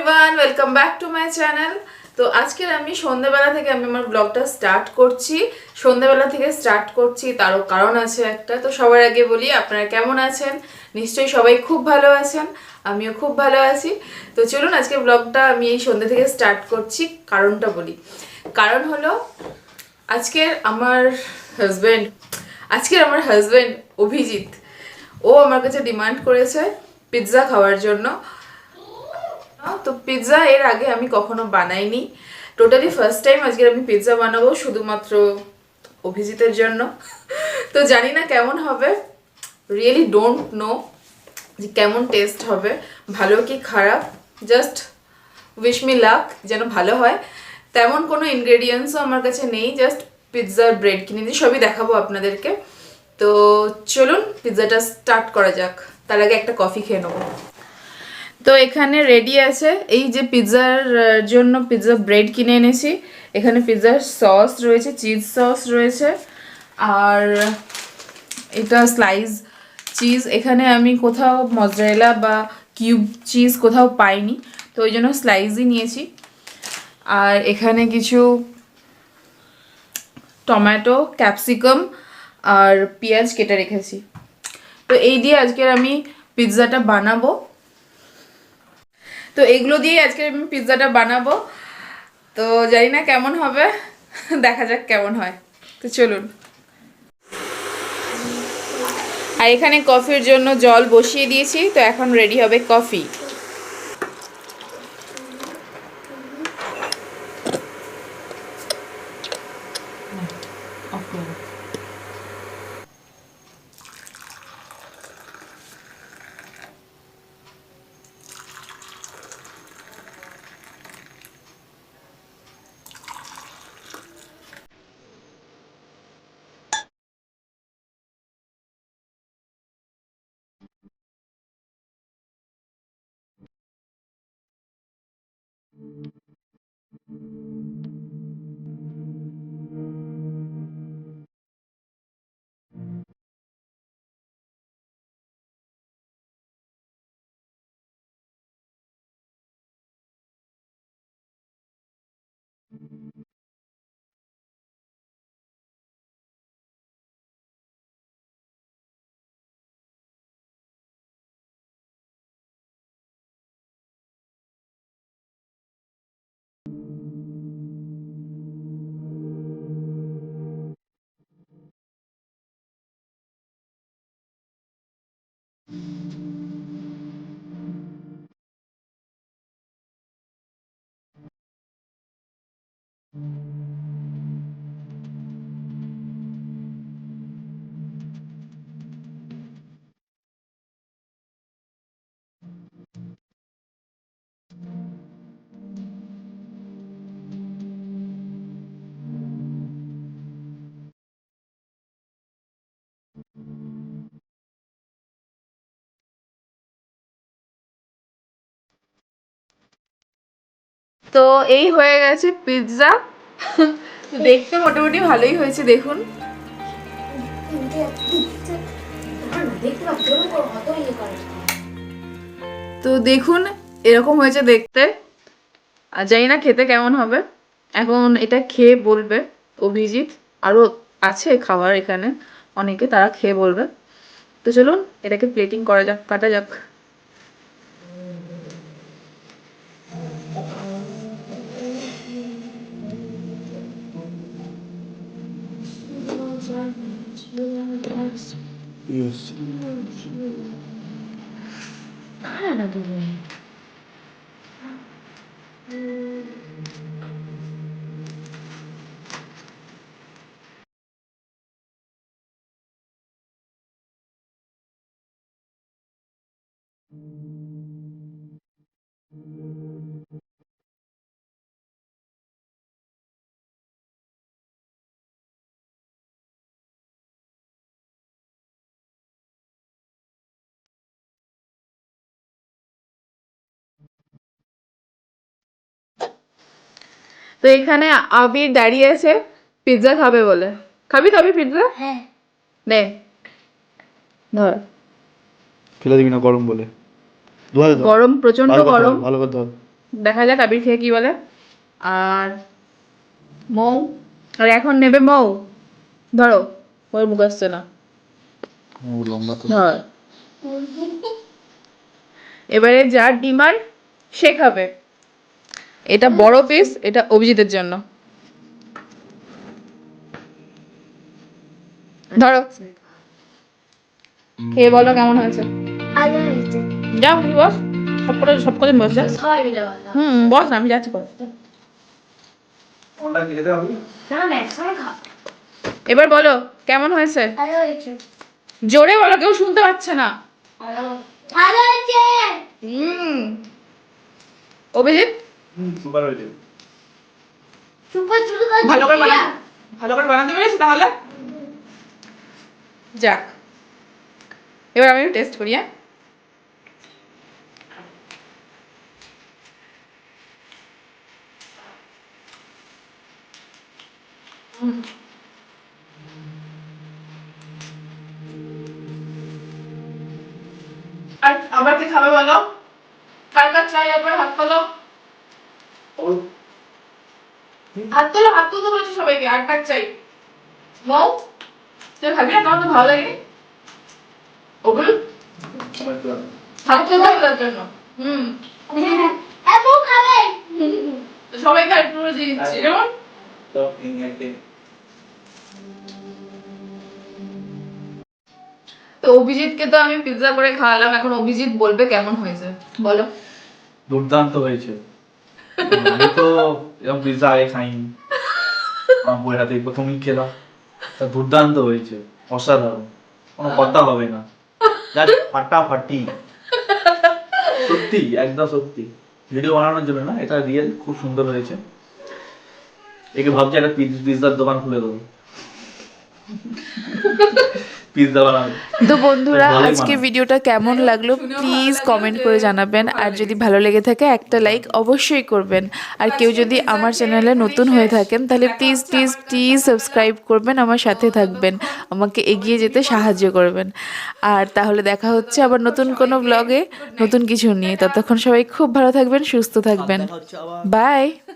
Everyone, welcome back to my channel. তো আজকের আমি সন্ধ্যাবেলা থেকে আমার ব্লগটা স্টার্ট করছি। সন্ধ্যাবেলা থেকে স্টার্ট করছি, তারও কারণ আছে একটা। তো সবার আগে বলি, আপনারা কেমন আছেন? নিশ্চয়ই সবাই খুব ভালো আছেন, আমিও খুব ভালো আছি। তো চলুন আজকের ব্লগটা আমি এই সন্ধ্যা থেকে স্টার্ট করছি। কারণটা বলি। কারণ হলো আজকের আমার হাজব্যান্ড অভিজিৎ, ও আমার কাছে ডিমান্ড করেছে পিৎজা খাওয়ার জন্য। তো পিৎজা এর আগে আমি কখনো বানাইনি, টোটালি ফার্স্ট টাইম আজকে আমি পিৎজা বানাবো শুধুমাত্র অভিজিতের জন্য। তো জানি না কেমন হবে, রিয়েলি ডোন্ট নো যে কেমন টেস্ট হবে, ভালো কি খারাপ। জাস্ট উইশ মি লাক, যেন ভালো হয়। তেমন কোনো ইনগ্রেডিয়েন্টসও আমার কাছে নেই, জাস্ট পিৎজার ব্রেড কিনে দিই, সবই দেখাবো আপনাদেরকে। তো চলুন পিৎজাটা স্টার্ট করা যাক। তার আগে একটা কফি খেয়ে নেবো। তো এখানে রেডি আছে, এই যে পিৎজার জন্য পিৎজা ব্রেড কিনে এনেছি। এখানে পিৎজার সস রয়েছে, চিজ সস রয়েছে, আর এটা স্লাইস চিজ। এখানে আমি কোথাও মজরেলা বা কিউব চিজ কোথাও পাইনি, তো ওই জন্য স্লাইসই নিয়েছি। আর এখানে কিছু টমেটো, ক্যাপসিকাম আর পেঁয়াজ কেটে রেখেছি। তো এই দিয়ে আজকের আমি পিৎজাটা বানাবো। তো এগুলো দিয়ে আজকে আমি পিৎজাটা বানাবো। তো জানি না কেমন হবে, দেখা যাক কেমন হয়। তো চলুন। আর এখানে কফির জন্য জল বসিয়ে দিয়েছি, তো এখন রেডি হবে কফি। তো এই হয়ে গেছে পিৎজা। দেখতে মোটামুটি ভালোই হয়েছে, দেখুন। তো দেখুন এরকম হয়েছে দেখতে, আর জানি না খেতে কেমন হবে। এখন এটা খেয়ে বলবে অভিজিৎ, আরো আছে খাবার এখানে অনেকে, তারা খেয়ে বলবে। তো চলুন এটাকে প্লেটিং করা যাক, কাটা যাক। Yes. তো এখানে আবির দাঁড়িয়ে আছে পিৎজা খাবে বলে। খাবি খাবি পিৎজা? হ্যাঁ। নে ধর। ফেলে দিবি না গরম বলে। গরম, প্রচন্ড গরম। ভালো করে ধর। দেখা যাক আবির খেয়ে কি বলে। আর মৌ, আর এখন নেবে মৌ, ধরো ওর মুখ আসছে না, ধর। এবারে যার ডিমান্ড সে খাবে। এটা বড় পিস, এটা অভিজিতের জন্য। ধরো, খেয়ে বলো কেমন হয়েছে। যাও কি বস, সব করে বস যা। বস না, আমি যাচ্ছি। এবার বলো কেমন হয়েছে, জোরে বলো, কেউ শুনতে পাচ্ছে না। অভিজিৎ ভালো করে বানাতে পেরেছি তাহলে। যাক, এবার আমি টেস্ট করি। আর আবার কি খাবে বলো, কার কার চাই, একবার হাত তোলো, হাত তোলো, হাত তুলতে বলছি সবাইকে। আর কার চাই? মৌ, তুই খাবি না? তোমার তো ভালো লাগে। ওগুলো হাত তোলো তার জন্য। সবাইকে একটু করে দিয়ে দিচ্ছি যেমন। তো অভিজিৎকে তো আমি পিৎজা করে খাওয়ালাম, এখন অভিজিৎ বলবে কেমন হয়েছে। বলো। দুর্দান্ত হয়েছে। আমি তো এরকম পিৎজা আগে খাইনি, আমার বইয়ের হাতে প্রথমই খেলাম। তা দুর্দান্ত হয়েছে, অসাধারণ, কোনো কথা হবে না, জাস্ট ফাটাফাটি। সত্যি, একদম সত্যি, ভিডিও বানানোর জন্য না, এটা রিয়েল, খুব সুন্দর হয়েছে। একে ভাবছি একটা পিৎজার দোকান খুলে দেবো, পিৎজা বানাবো। তো বন্ধুরা, ভালোই আজকে বানাবে। ভিডিওটা কেমন লাগলো প্লিজ কমেন্ট করে জানাবেন। আর যদি ভালো লেগে থাকে একটা লাইক অবশ্যই করবেন। আর কেউ যদি আমার চ্যানেলে নতুন হয়ে থাকেন তাহলে প্লিজ প্লিজ প্লিজ সাবস্ক্রাইব করবেন, আমার সাথে থাকবেন, আমাকে এগিয়ে যেতে সাহায্য করবেন। আর তাহলে দেখা হচ্ছে আবার নতুন কোনো ব্লগে নতুন কিছু নিয়ে। ততক্ষণ সবাই খুব ভালো থাকবেন, সুস্থ থাকবেন। বাই।